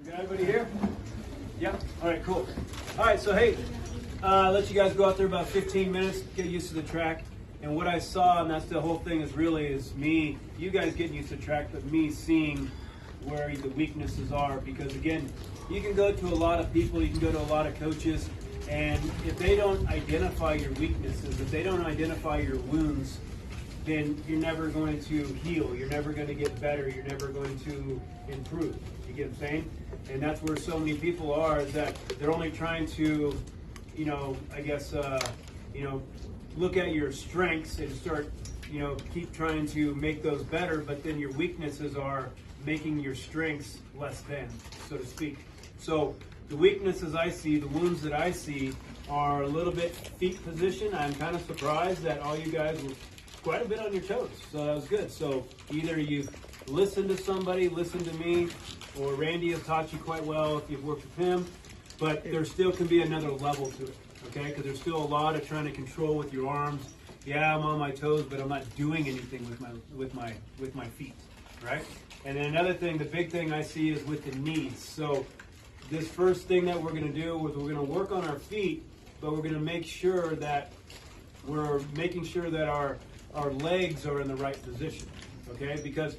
We got everybody here? Yeah? All right, cool. All right, so hey, let you guys go out there about 15 minutes, get used to the track. And what I saw, and that's the whole thing, is me, you guys getting used to the track, but me seeing where the weaknesses are. Because again, you can go to a lot of people, you can go to a lot of coaches, and if they don't identify your weaknesses, if they don't identify your wounds, then you're never going to heal, you're never going to get better, you're never going to improve. You get what I'm saying? And that's where so many people are, is that they're only trying to, look at your strengths and start, keep trying to make those better, but then your weaknesses are making your strengths less than, so to speak. So the weaknesses I see, the wounds that I see, are a little bit feet position. I'm kind of surprised that all you guys were quite a bit on your toes, so that was good. So either you listen to somebody, listen to me, or Randy has taught you quite well if you've worked with him, but there still can be another level to it, okay? Because there's still a lot of trying to control with your arms. Yeah, I'm on my toes, but I'm not doing anything with my feet, right? And then another thing, the big thing I see is with the knees. So this first thing that we're going to do is we're going to work on our feet, but we're going to make sure that our legs are in the right position, okay? Because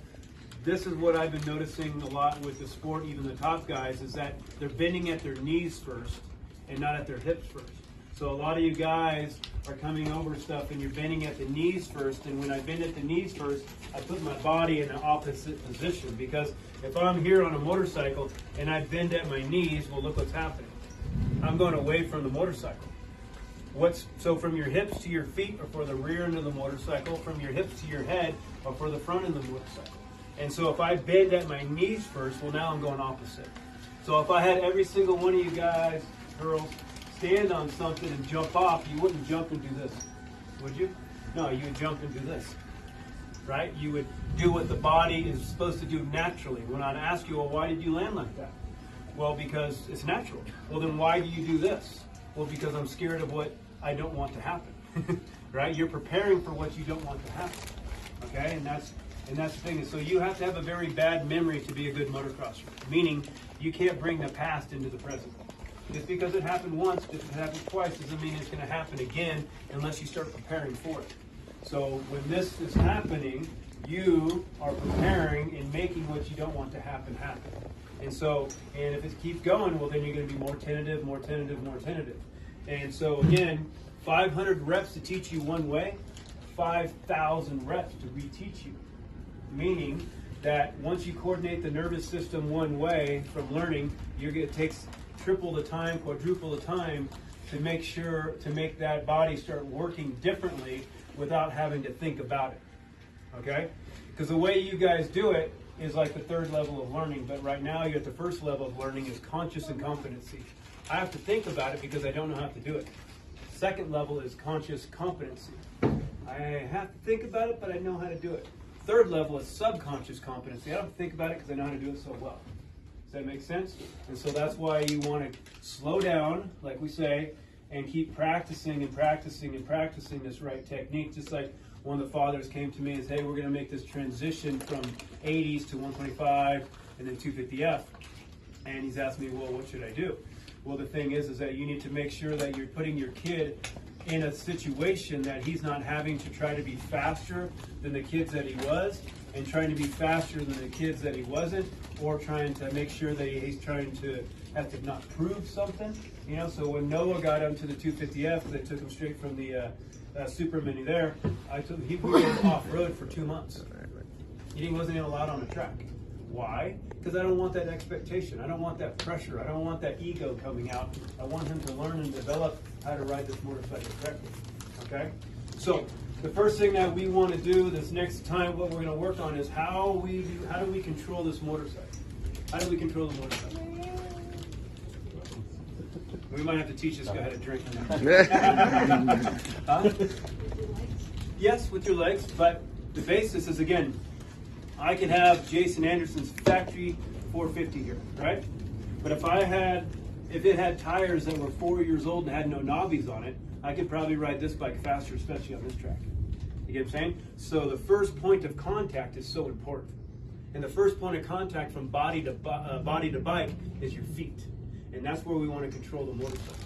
this is what I've been noticing a lot with the sport, even the top guys, is that they're bending at their knees first and not at their hips first. So a lot of you guys are coming over stuff and you're bending at the knees first, and when I bend at the knees first, I put my body in an opposite position, because if I'm here on a motorcycle and I bend at my knees, well, look what's happening. I'm going away from the motorcycle. So from your hips to your feet, or for the rear end of the motorcycle, from your hips to your head, or for the front end of the motorcycle. And so if I bend at my knees first, well, now I'm going opposite. So if I had every single one of you guys, girls, stand on something and jump off, you wouldn't jump and do this, would you? No, you would jump and do this, right? You would do what the body is supposed to do naturally. When I ask you, well, why did you land like that? Well, because it's natural. Well, then why do you do this? Well, because I'm scared of what I don't want to happen, right? You're preparing for what you don't want to happen, okay? And that's the thing. So you have to have a very bad memory to be a good motocrosser, meaning you can't bring the past into the present. Just because it happened once, if it happened twice, doesn't mean it's going to happen again unless you start preparing for it. So when this is happening, you are preparing and making what you don't want to happen. And if it keeps going, well, then you're going to be more tentative. And so again, 500 reps to teach you one way, 5,000 reps to reteach you. Meaning that once you coordinate the nervous system one way from learning, it takes triple the time, quadruple the time to make that body start working differently without having to think about it. Okay? Because the way you guys do it is like the third level of learning, but right now you're at the first level of learning is conscious and competency. I have to think about it because I don't know how to do it. Second level is conscious competency. I have to think about it, but I know how to do it. Third level is subconscious competency. I don't think about it because I know how to do it so well. Does that make sense? And so that's why you want to slow down, like we say, and keep practicing this right technique. Just like one of the fathers came to me and said, hey, we're going to make this transition from 80s to 125 and then 250F. And he's asked me, well, what should I do? Well, the thing is that you need to make sure that you're putting your kid in a situation that he's not having to try to be faster than the kids that he was, and trying to be faster than the kids that he wasn't, or trying to make sure that he's trying to have to not prove something. So when Noah got onto the 250F, they took him straight from the Super Mini there. He went off-road for 2 months. He wasn't even allowed on the track. Why? Because I don't want that expectation. I don't want that pressure. I don't want that ego coming out. I want him to learn and develop how to ride this motorcycle correctly. Okay? So the first thing that we want to do this next time, what we're going to work on is how do we control this motorcycle? How do we control the motorcycle? We might have to teach this guy how to drink now. Huh? Yes, with your legs, but the basis is, again, I could have Jason Anderson's factory 450 here, right? But if it had tires that were 4 years old and had no knobbies on it, I could probably ride this bike faster, especially on this track. You get what I'm saying? So the first point of contact is so important. And the first point of contact from body to bike is your feet. And that's where we want to control the motorcycle.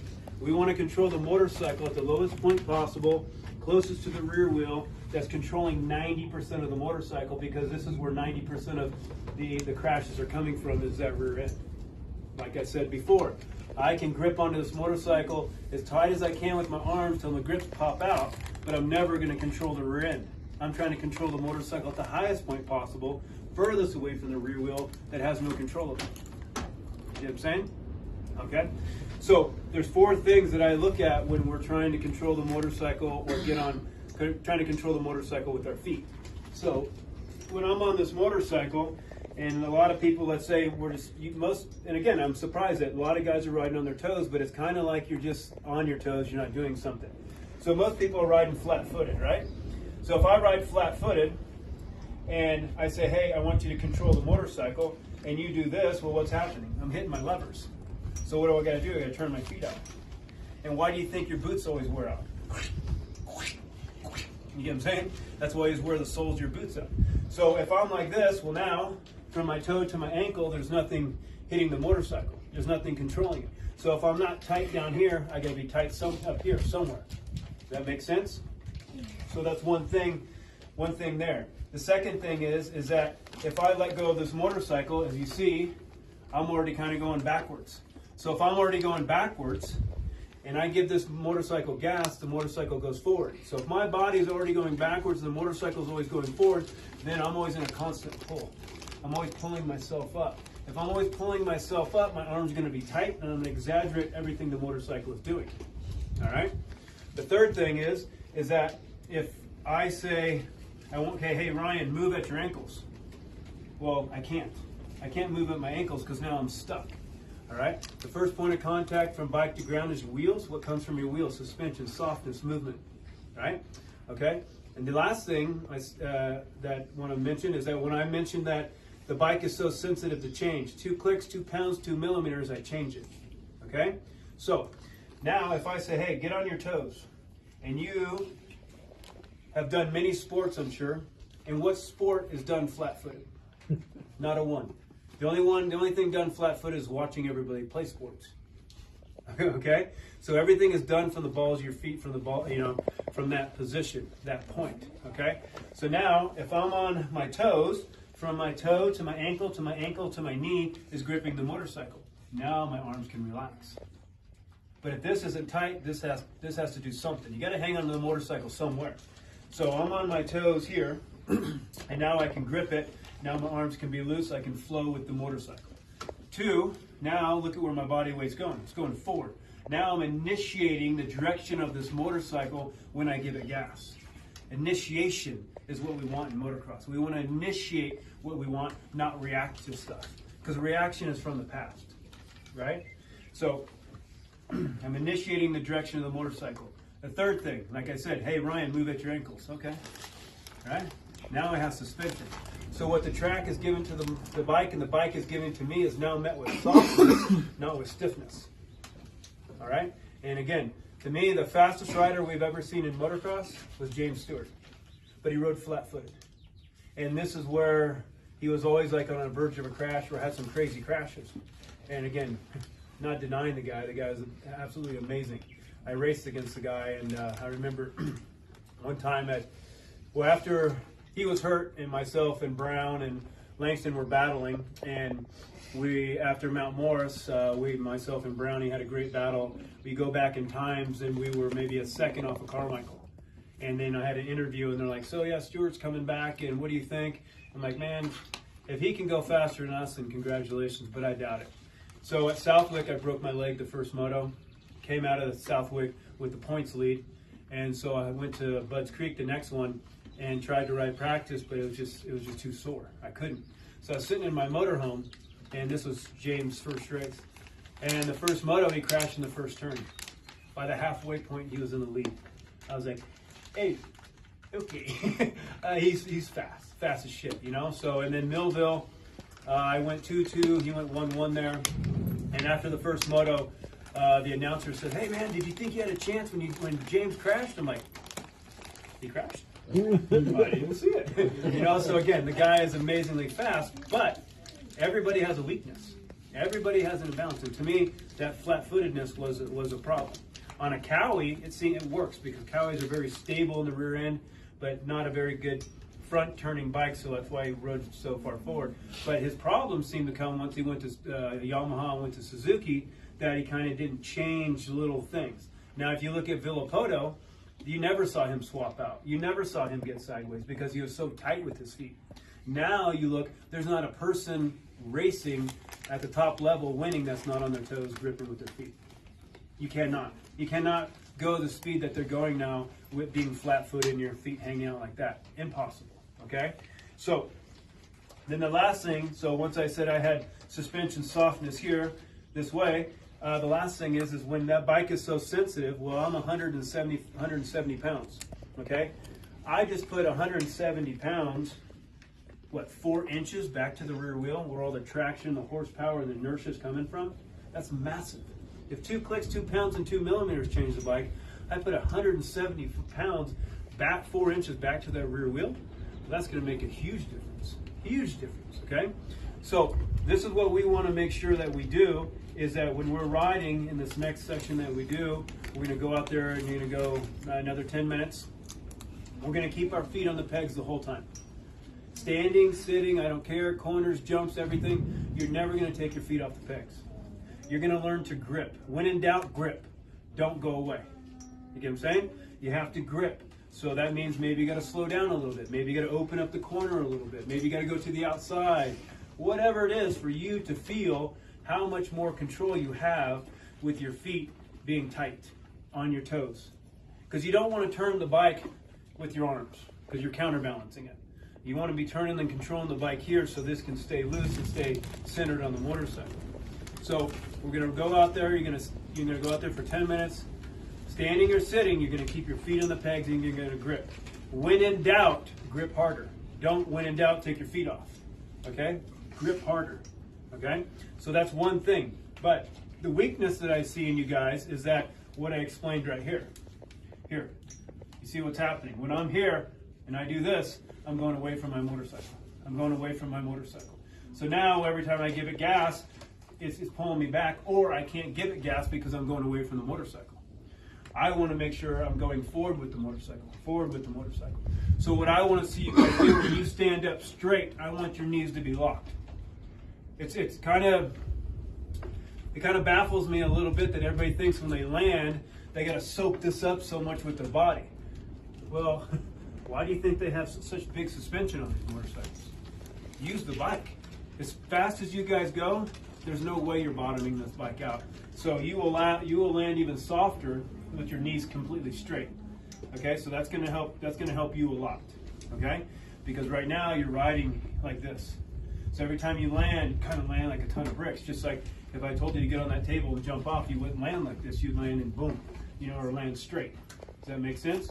We want to control the motorcycle at the lowest point possible, closest to the rear wheel, that's controlling 90% of the motorcycle, because this is where 90% of the crashes are coming from, is that rear end. Like I said before, I can grip onto this motorcycle as tight as I can with my arms till the grips pop out, but I'm never going to control the rear end. I'm trying to control the motorcycle at the highest point possible, furthest away from the rear wheel that has no control of it. You know what I'm saying? Okay? So there's 4 things that I look at when we're trying to control the motorcycle or trying to control the motorcycle with our feet. So when I'm on this motorcycle, and a lot of people, let's say, and again, I'm surprised that a lot of guys are riding on their toes, but it's kind of like you're just on your toes, you're not doing something. So most people are riding flat-footed, right? So if I ride flat-footed and I say, hey, I want you to control the motorcycle, and you do this, well, what's happening? I'm hitting my levers. So what do I got to do? I got to turn my feet out. And why do you think your boots always wear out? You get what I'm saying? That's why you always wear the soles of your boots up. So if I'm like this, well, now from my toe to my ankle, there's nothing hitting the motorcycle. There's nothing controlling it. So if I'm not tight down here, I got to be tight up here somewhere. Does that make sense? So that's one thing there. The second thing is that if I let go of this motorcycle, as you see, I'm already kind of going backwards. So if I'm already going backwards and I give this motorcycle gas, the motorcycle goes forward. So if my body is already going backwards and the motorcycle is always going forward, then I'm always in a constant pull. I'm always pulling myself up. If I'm always pulling myself up, my arm's going to be tight, and I'm going to exaggerate everything the motorcycle is doing. All right? The third thing is that if I say, okay, hey, Ryan, move at your ankles. Well, I can't. I can't move at my ankles because now I'm stuck. All right? The first point of contact from bike to ground is your wheels. What comes from your wheels? Suspension, softness, movement. All right? Okay? And the last thing that I want to mention is that when I mentioned that the bike is so sensitive to change, 2 clicks, 2 pounds, 2 millimeters, I change it. Okay? So now if I say, hey, get on your toes, and you have done many sports, I'm sure, and what sport is done flat-footed? Not a one. The only thing done flat-footed is watching everybody play sports. Okay? So everything is done from the balls of your feet, from the ball, from that position, that point. Okay? So now, if I'm on my toes, from my toe to my ankle to my ankle to my knee is gripping the motorcycle. Now my arms can relax. But if this isn't tight, this has to do something. You got to hang onto the motorcycle somewhere. So I'm on my toes here, and now I can grip it. Now my arms can be loose. I can flow with the motorcycle. 2, now look at where my body weight's going. It's going forward. Now I'm initiating the direction of this motorcycle when I give it gas. Initiation is what we want in motocross. We want to initiate what we want, not react to stuff. Because reaction is from the past, right? So I'm initiating the direction of the motorcycle. The third thing, like I said, hey, Ryan, move at your ankles. Okay. All right? Now I have suspension. So what the track is given to the bike and the bike is given to me is now met with softness, not with stiffness. All right? And again, to me, the fastest rider we've ever seen in motocross was James Stewart. But he rode flat-footed. And this is where he was always like on the verge of a crash or had some crazy crashes. And again, not denying the guy. The guy was absolutely amazing. I raced against the guy, and I remember one time after he was hurt, and myself and Brown and Langston were battling, and after Mount Morris, myself and Brownie had a great battle. We go back in times, and we were maybe a second off of Carmichael. And then I had an interview, and they're like, so yeah, Stewart's coming back, and what do you think? I'm like, man, if he can go faster than us, then congratulations, but I doubt it. So at Southwick, I broke my leg the first moto, came out of Southwick with the points lead, and so I went to Budds Creek, the next one, and tried to ride practice, but it was just too sore. I couldn't. So I was sitting in my motorhome, and this was James' first race. And the first moto, he crashed in the first turn. By the halfway point, he was in the lead. I was like, hey, okay. He's fast as shit, So, and then Millville, I went 2-2, he went 1-1 there. And after the first moto, the announcer said, hey man, did you think you had a chance when James crashed? I'm like, he crashed. I didn't even see it. You know, so again, the guy is amazingly fast, but everybody has a weakness. Everybody has an imbalance. And to me, that flat-footedness was a problem. On a Cowie, it works because Cowies are very stable in the rear end, but not a very good front turning bike, so that's why he rode so far forward. But his problems seemed to come once he went to Yamaha and went to Suzuki, that he kind of didn't change little things. Now, if you look at Villapoto, you never saw him swap out. You never saw him get sideways because he was so tight with his feet. Now you look, there's not a person racing at the top level winning that's not on their toes, gripping with their feet. You cannot. You cannot go the speed that they're going now with being flat-footed and your feet hanging out like that. Impossible, okay? So then the last thing, so once I said I had suspension softness here, this way, the last thing is when that bike is so sensitive, well, I'm 170 pounds, okay? I just put 170 pounds, 4 inches back to the rear wheel, where all the traction, the horsepower, and the inertia is coming from. That's massive. If 2 clicks, 2 pounds, and 2 millimeters change the bike, I put 170 pounds back, 4 inches back to that rear wheel. Well, that's going to make a huge difference. Huge difference, okay? So this is what we want to make sure that we do, is that when we're riding in this next section that we do, we're going to go out there and you're going to go another 10 minutes. We're going to keep our feet on the pegs the whole time. Standing, sitting, I don't care, corners, jumps, everything, you're never going to take your feet off the pegs. You're going to learn to grip. When in doubt, grip. Don't go away. You get what I'm saying? You have to grip. So that means maybe you got to slow down a little bit. Maybe you got to open up the corner a little bit. Maybe you got to go to the outside. Whatever it is for you to feel how much more control you have with your feet being tight on your toes. Because you don't want to turn the bike with your arms because you're counterbalancing it. You want to be turning and controlling the bike here so this can stay loose and stay centered on the motorcycle. So we're going to go out there. You're going to go out there for 10 minutes. Standing or sitting, you're going to keep your feet on the pegs and you're going to grip. When in doubt, grip harder. Don't, when in doubt, take your feet off. Okay? Grip harder. Okay? So that's one thing. But the weakness that I see in you guys is that what I explained right here. Here. You see what's happening. When I'm here and I do this, I'm going away from my motorcycle. I'm going away from my motorcycle. So now every time I give it gas, it's pulling me back, or I can't give it gas because I'm going away from the motorcycle. I want to make sure I'm going forward with the motorcycle, forward with the motorcycle. So what I want to see you guys do when you stand up straight, I want your knees to be locked. It kind of baffles me a little bit that everybody thinks when they land, they got to soak this up so much with their body. Well, why do you think they have such big suspension on these motorcycles? Use the bike. As fast as you guys go, there's no way you're bottoming this bike out. So you will land even softer with your knees completely straight. Okay, so that's gonna help you a lot. Okay? Because right now you're riding like this. So every time you land, you kind of land like a ton of bricks. Just like if I told you to get on that table and jump off, you wouldn't land like this. You'd land and boom, or land straight. Does that make sense?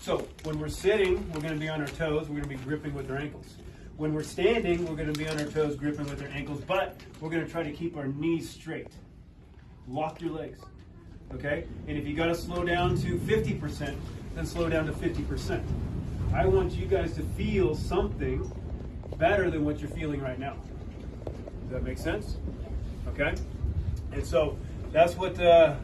So when we're sitting, we're going to be on our toes. We're going to be gripping with our ankles. When we're standing, we're going to be on our toes, gripping with our ankles, but we're going to try to keep our knees straight. Lock your legs, okay? And if you got to slow down to 50%, then slow down to 50%. I want you guys to feel something better than what you're feeling right now. Does that make sense? Okay? And so that's what the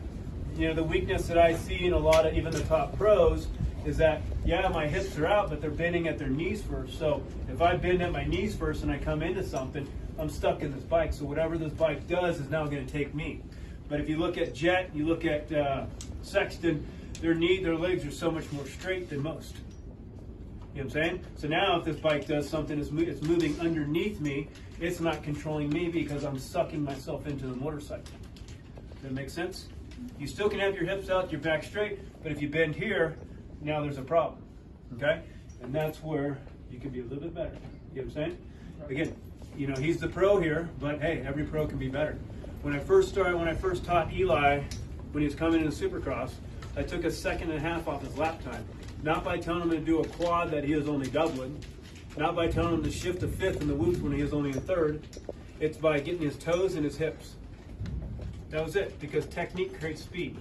weakness that I see in a lot of even the top pros is that, yeah, my hips are out, but they're bending at their knees first. So if I bend at my knees first and I come into something, I'm stuck in this bike. So whatever this bike does is now going to take me. But if you look at Jet, you look at Sexton, their legs are so much more straight than most. You know what I'm saying? So now if this bike does something, it's moving underneath me, it's not controlling me because I'm sucking myself into the motorcycle. Does that make sense? You still can have your hips out, your back straight, but if you bend here, now there's a problem, okay? And that's where you can be a little bit better. You know what I'm saying? Again, he's the pro here, but hey, every pro can be better. When I first taught Eli, when he was coming into Supercross, I took a 1.5 seconds off his lap time. Not by telling him to do a quad that he was only doubling, not by telling him to shift a fifth in the whoops when he was only a third. It's by getting his toes and his hips. That was it, because technique creates speed,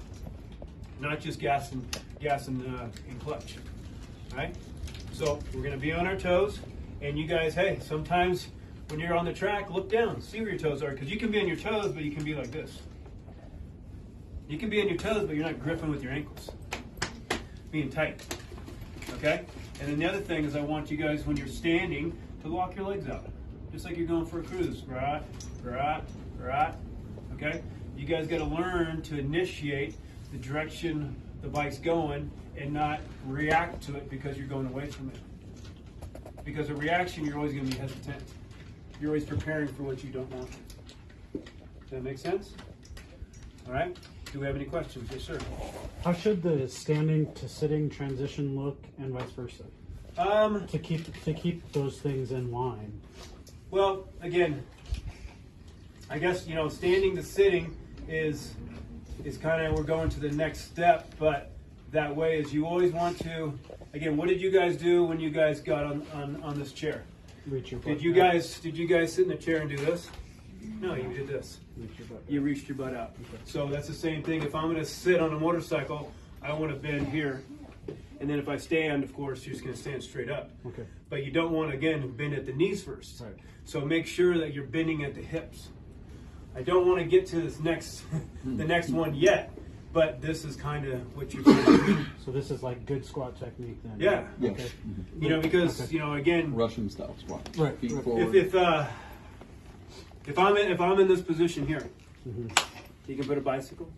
not just gas and clutch, right? So we're going to be on our toes, and you guys, hey, sometimes when you're on the track, look down, see where your toes are, because you can be on your toes, but you can be like this. You can be on your toes, but you're not gripping with your ankles, being tight, okay? And then the other thing is I want you guys, when you're standing, to lock your legs out, just like you're going for a cruise, right, okay? You guys got to learn to initiate the direction the bike's going and not react to it because you're going away from it. Because a reaction, you're always going to be hesitant. You're always preparing for what you don't want. Does that make sense? All right. Do we have any questions? Yes, sir. How should the standing to sitting transition look, and vice versa? To keep those things in line. Well, again, I guess standing to sitting is kind of, we're going to the next step, but that way is you always want to. Again, what did you guys do when you guys got on this chair? Reach your butt. Did you guys sit in the chair and do this? No, you did this. You reached your butt out. Okay. So that's the same thing. If I'm going to sit on a motorcycle, I want to bend here. And then if I stand, of course, you're just going to stand straight up. Okay. But you don't want to, again, bend at the knees first. Right. So make sure that you're bending at the hips. I don't want to get to this the next one yet, but this is kind of what you're going to do. So this is like good squat technique then? Yeah. Yes. Okay. Because, again, Russian style squat. Right, Feet right. forward. If I'm in this position here, Mm-hmm. you can put a bicycle,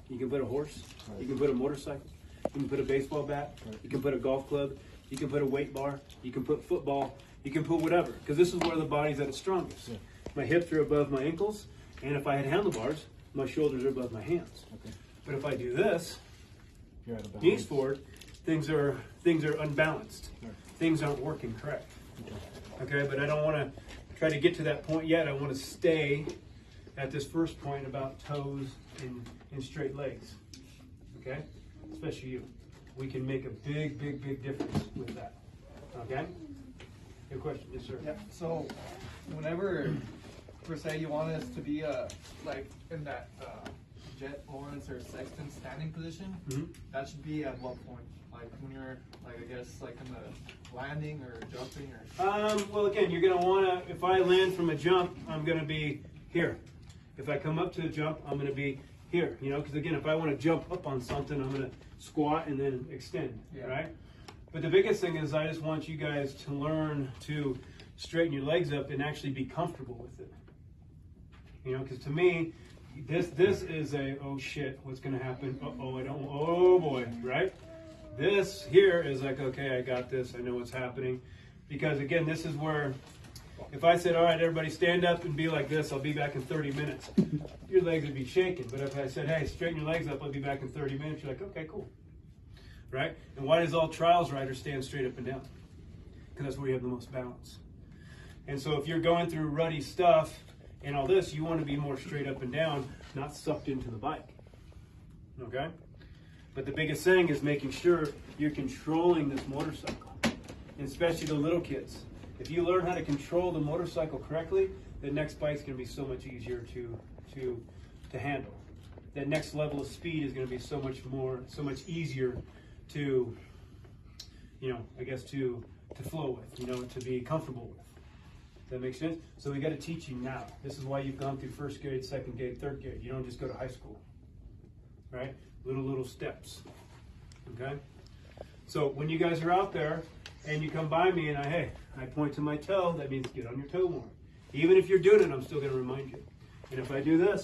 you can put a horse, Right. you can put a motorcycle, you can put a baseball bat, Right. you can put a golf club, you can put a weight bar, you can put football, you can put whatever, because this is where the body's at its strongest. Yeah. My hips are above my ankles, and if I had handlebars, my shoulders are above my hands. Okay. But if I do this, You're out of balance. knees forward, things are unbalanced. Right. Things aren't working correct. Okay. Okay, but I don't want to try to get to that point yet. I want to stay at this first point about toes and straight legs. Okay, especially you. We can make a big difference with that. Okay. Good question, yes sir. Yeah. So, whenever per se you want us to be like in that Jet Lawrence or Sexton standing position, Mhm. that should be at what point? Like when you're like I guess like in the landing or jumping or. Well, again, you're going to want to. If I land from a jump, I'm going to be here. If I come up to a jump, I'm going to be here. Because again, if I want to jump up on something, I'm going to squat and then extend. Yeah. Right. But the biggest thing is, I just want you guys to learn to straighten your legs up and actually be comfortable with it. Because to me, this is a oh shit, what's going to happen? Oh boy, right? This here is like, okay, I got this. I know what's happening. Because again, this is where, if I said, all right, everybody stand up and be like this, I'll be back in 30 minutes. Your legs would be shaking. But if I said, hey, straighten your legs up, I'll be back in 30 minutes, you're like, okay, cool. Right? And why does all trials riders stand straight up and down? Because that's where you have the most balance. And so if you're going through ruddy stuff and all this, you want to be more straight up and down, not sucked into the bike. Okay? But the biggest thing is making sure you're controlling this motorcycle, and especially the little kids. If you learn how to control the motorcycle correctly, the next bike's going to be so much easier to handle. That next level of speed is going to be so much easier to, to flow with, to be comfortable with. Does that make sense? So we got to teach you now. This is why you've gone through first grade, second grade, third grade. You don't just go to high school, right? Little steps, okay? So when you guys are out there and you come by me and I point to my toe, that means get on your toe more. Even if you're doing it, I'm still going to remind you. And if I do this,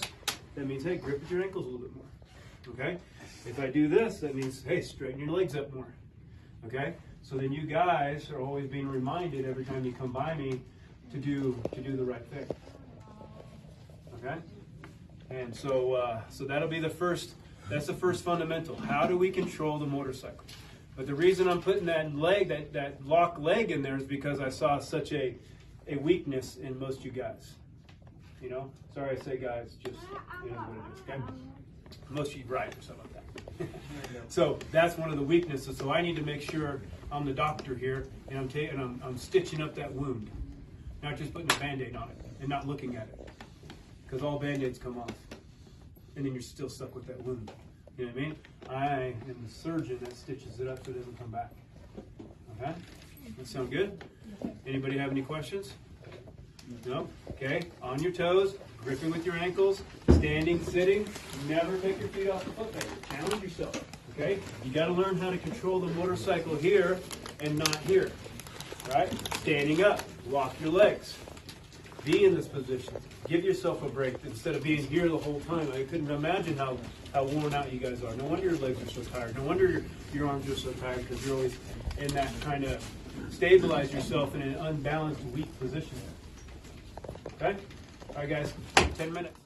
that means, hey, grip with your ankles a little bit more, okay? If I do this, that means, hey, straighten your legs up more, okay? So then you guys are always being reminded every time you come by me to do the right thing, okay? And so that'll be the first. That's the first fundamental. How do we control the motorcycle? But the reason I'm putting that lock leg in there is because I saw such a weakness in most of you guys. Sorry I say guys, just what it is. Okay? Most of you right or something like that. So that's one of the weaknesses. So I need to make sure I'm the doctor here, and I'm stitching up that wound, not just putting a Band-Aid on it and not looking at it, because all Band-Aids come off, and then you're still stuck with that wound. You know what I mean? I am the surgeon that stitches it up so it doesn't come back. Okay? That sound good? Anybody have any questions? No? Okay. On your toes, gripping with your ankles, standing, sitting. Never take your feet off the foot pedal. Challenge yourself. Okay? You got to learn how to control the motorcycle here and not here. Right? Standing up. Lock your legs. Be in this position. Give yourself a break instead of being here the whole time. I couldn't imagine how worn out you guys are. No wonder your legs are so tired. No wonder your arms are so tired because you're always in that kind of stabilize yourself in an unbalanced, weak position. Okay? All right, guys. 10 minutes.